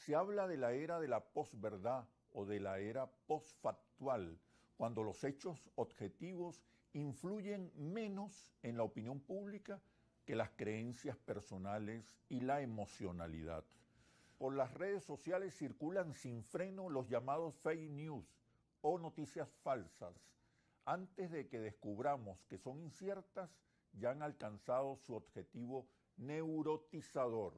Se habla de la era de la posverdad o de la era posfactual, cuando los hechos objetivos influyen menos en la opinión pública que las creencias personales y la emocionalidad. Por las redes sociales circulan sin freno los llamados fake news o noticias falsas. Antes de que descubramos que son inciertas, ya han alcanzado su objetivo neurotizador.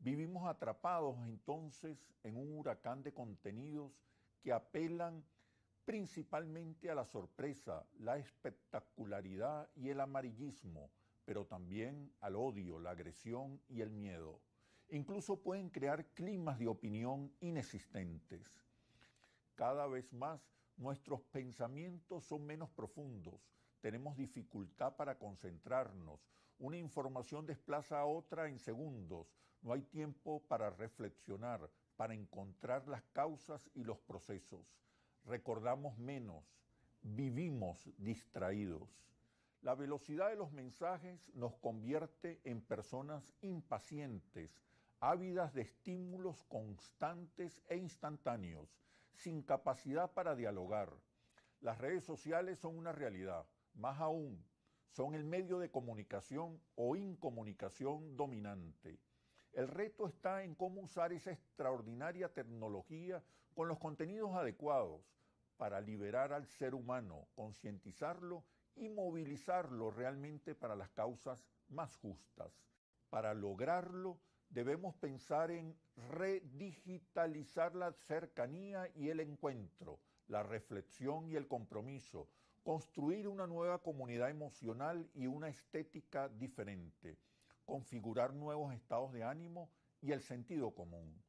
Vivimos atrapados entonces en un huracán de contenidos que apelan principalmente a la sorpresa, la espectacularidad y el amarillismo, pero también al odio, la agresión y el miedo. Incluso pueden crear climas de opinión inexistentes. Cada vez más nuestros pensamientos son menos profundos, tenemos dificultad para concentrarnos, una información desplaza a otra en segundos, no hay tiempo para reflexionar, para encontrar las causas y los procesos. Recordamos menos, vivimos distraídos. La velocidad de los mensajes nos convierte en personas impacientes, ávidas de estímulos constantes e instantáneos, sin capacidad para dialogar. Las redes sociales son una realidad, más aún, son el medio de comunicación o incomunicación dominante. El reto está en cómo usar esa extraordinaria tecnología con los contenidos adecuados para liberar al ser humano, concientizarlo y movilizarlo realmente para las causas más justas. Para lograrlo, debemos pensar en redigitalizar la cercanía y el encuentro, la reflexión y el compromiso, construir una nueva comunidad emocional y una estética diferente, configurar nuevos estados de ánimo y el sentido común.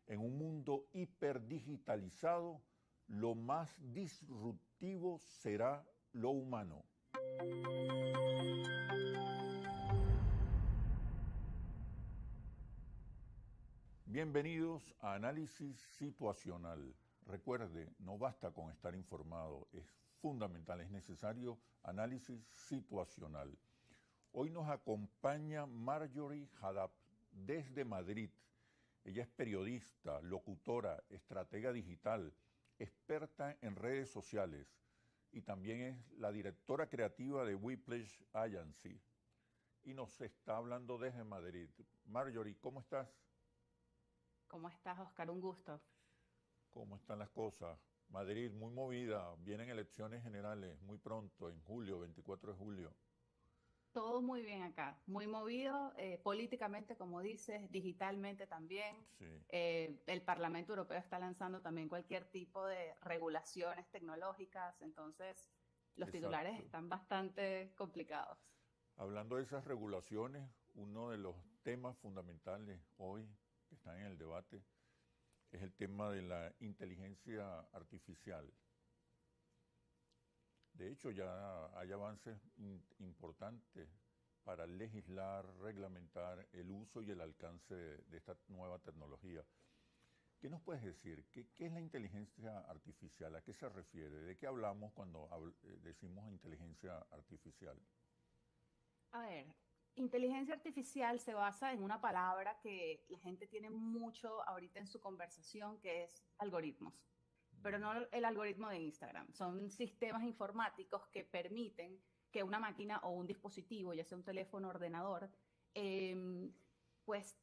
En un mundo hiperdigitalizado, lo más disruptivo será lo humano. Bienvenidos a Análisis Situacional. Recuerde, no basta con estar informado, es fundamental, es necesario análisis situacional. Hoy nos acompaña Marjorie Haddad desde Madrid. Ella es periodista, locutora, estratega digital, experta en redes sociales y también es la directora creativa de Whiplash Agency. Y nos está hablando desde Madrid. Marjorie, ¿cómo estás? ¿Cómo estás, Oscar? Un gusto. ¿Cómo están las cosas? Madrid, muy movida, vienen elecciones generales muy pronto, en julio, 24 de julio. Todo muy bien acá, muy movido políticamente, como dices, digitalmente también. Sí, El Parlamento Europeo está lanzando también cualquier tipo de regulaciones tecnológicas, entonces los titulares exacto. están bastante complicados. Hablando de esas regulaciones, uno de los temas fundamentales hoy que están en el debate es el tema de la inteligencia artificial. De hecho, ya hay avances importantes para legislar, reglamentar el uso y el alcance de esta nueva tecnología. ¿Qué nos puedes decir? ¿Qué es la inteligencia artificial? ¿A qué se refiere? ¿De qué hablamos cuando decimos inteligencia artificial? A ver, inteligencia artificial se basa en una palabra que la gente tiene mucho ahorita en su conversación, que es algoritmos. Pero no el algoritmo de Instagram. Son sistemas informáticos que permiten que una máquina o un dispositivo, ya sea un teléfono, ordenador, eh, pues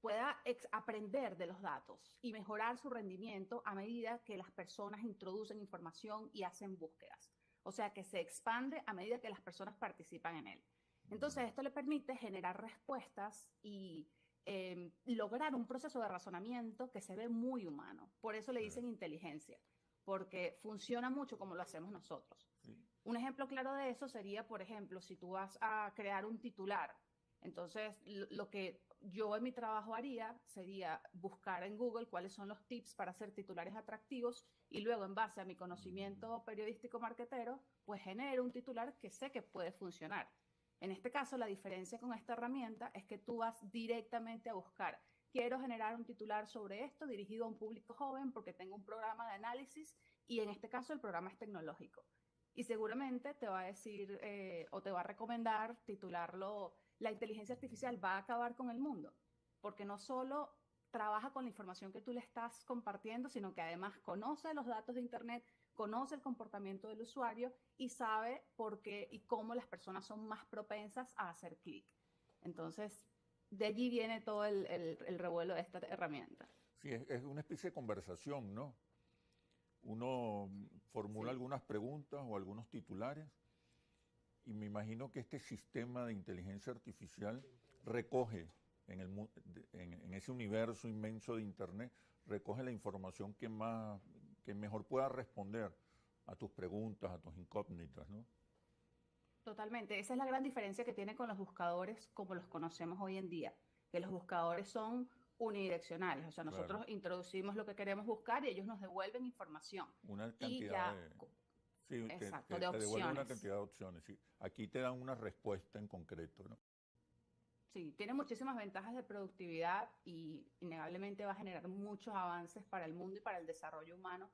pueda aprender de los datos y mejorar su rendimiento a medida que las personas introducen información y hacen búsquedas. O sea, que se expande a medida que las personas participan en él. Entonces, esto le permite generar respuestas y lograr un proceso de razonamiento que se ve muy humano. Por eso le Sí, dicen inteligencia, porque funciona mucho como lo hacemos nosotros. sí. Un ejemplo claro de eso sería, por ejemplo, si tú vas a crear un titular. Entonces, lo que yo en mi trabajo haría sería buscar en Google cuáles son los tips para hacer titulares atractivos y luego, en base a mi conocimiento periodístico marketero, pues genero un titular que sé que puede funcionar. En este caso, la diferencia con esta herramienta es que tú vas directamente a buscar. Quiero generar un titular sobre esto dirigido a un público joven porque tengo un programa de análisis y en este caso el programa es tecnológico. Y seguramente te va a decir o te va a recomendar titularlo: la inteligencia artificial va a acabar con el mundo, porque no solo trabaja con la información que tú le estás compartiendo, sino que además conoce los datos de Internet, conoce el comportamiento del usuario y sabe por qué y cómo las personas son más propensas a hacer clic. Entonces, de allí viene todo el revuelo de esta herramienta. Sí, es una especie de conversación, ¿no? Uno formula algunas preguntas o algunos titulares y me imagino que este sistema de inteligencia artificial recoge en ese universo inmenso de Internet, recoge la información que mejor pueda responder a tus preguntas, a tus incógnitas, ¿no? Totalmente. Esa es la gran diferencia que tiene con los buscadores como los conocemos hoy en día, que los buscadores son unidireccionales, o sea, Claro, nosotros introducimos lo que queremos buscar y ellos nos devuelven información. una Y cantidad ya, de... Sí, exacto, de te devuelve una opciones. cantidad de opciones. Sí. Aquí te dan una respuesta en concreto, ¿no? Sí, tiene muchísimas ventajas de productividad y innegablemente va a generar muchos avances para el mundo y para el desarrollo humano,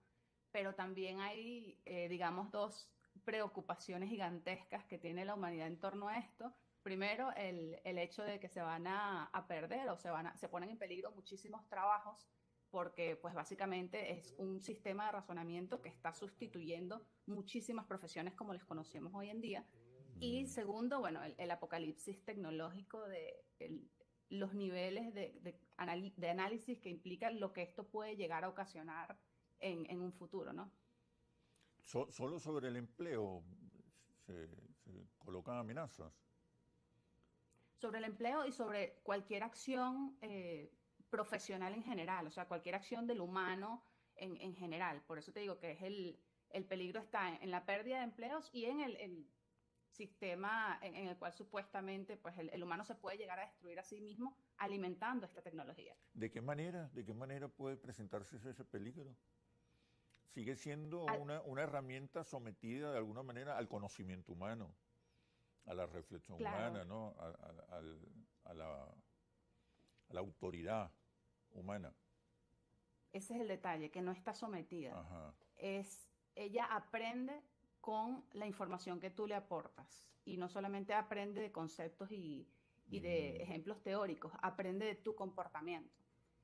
pero también hay, digamos, dos preocupaciones gigantescas que tiene la humanidad en torno a esto. Primero, el hecho de que se van a perder o se ponen en peligro muchísimos trabajos porque pues básicamente es un sistema de razonamiento que está sustituyendo muchísimas profesiones como las conocemos hoy en día. Y Mm. segundo, bueno, el apocalipsis tecnológico los niveles de análisis que implican lo que esto puede llegar a ocasionar en un futuro, ¿no? Solo sobre el empleo se colocan amenazas. Sobre el empleo y sobre cualquier acción profesional en general, o sea, cualquier acción del humano en general. Por eso te digo que el peligro está en la pérdida de empleos y en el sistema en el cual supuestamente pues, el humano se puede llegar a destruir a sí mismo alimentando esta tecnología. De qué manera puede presentarse ese peligro? Sigue siendo Al, una herramienta sometida de alguna manera al conocimiento humano, a la reflexión claro, humana, ¿no? A la, a la autoridad humana. ese es el detalle, que no está sometida. Ajá. Ella aprende con la información que tú le aportas y no solamente aprende de conceptos y de Mm, ejemplos teóricos, aprende de tu comportamiento.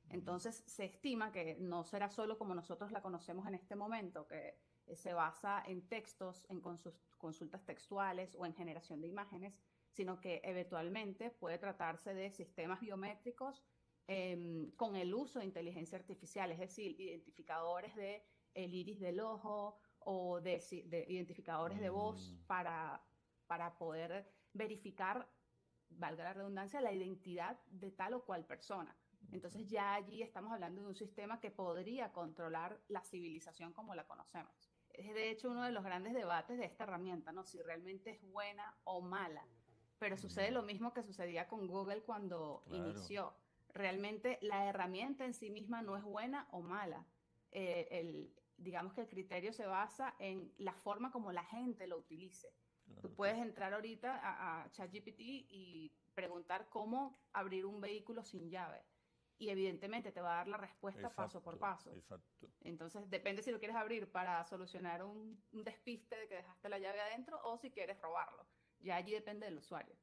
mm, Entonces se estima que no será solo como nosotros la conocemos en este momento, que se basa en textos, en consultas textuales o en generación de imágenes, sino que eventualmente puede tratarse de sistemas biométricos con el uso de inteligencia artificial, es decir, identificadores de el iris del ojo o de identificadores de voz mm, para poder verificar, valga la redundancia, la identidad de tal o cual persona. Entonces ya allí estamos hablando de un sistema que podría controlar la civilización como la conocemos. Es de hecho uno de los grandes debates de esta herramienta, ¿no? Si realmente es buena o mala. Pero sucede mm, lo mismo que sucedía con Google cuando claro, inició. Realmente la herramienta en sí misma no es buena o mala. Digamos que el criterio se basa en la forma como la gente lo utilice. Tú claro. puedes entrar ahorita a ChatGPT y preguntar cómo abrir un vehículo sin llave. Y evidentemente te va a dar la respuesta paso por Exacto, paso. exacto. Entonces depende si lo quieres abrir para solucionar un despiste de que dejaste la llave adentro o si quieres robarlo. Ya allí depende del usuario.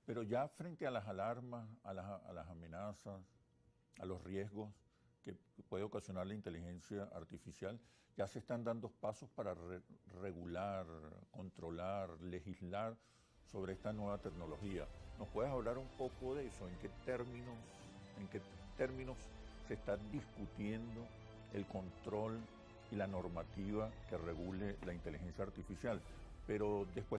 Pero ya frente a las alarmas, a las amenazas, a los riesgos que puede ocasionar la inteligencia artificial, ya se están dando pasos para regular, controlar, legislar sobre esta nueva tecnología. ¿Nos puedes hablar un poco de eso? En qué términos se está discutiendo el control y la normativa que regule la inteligencia artificial? Pero después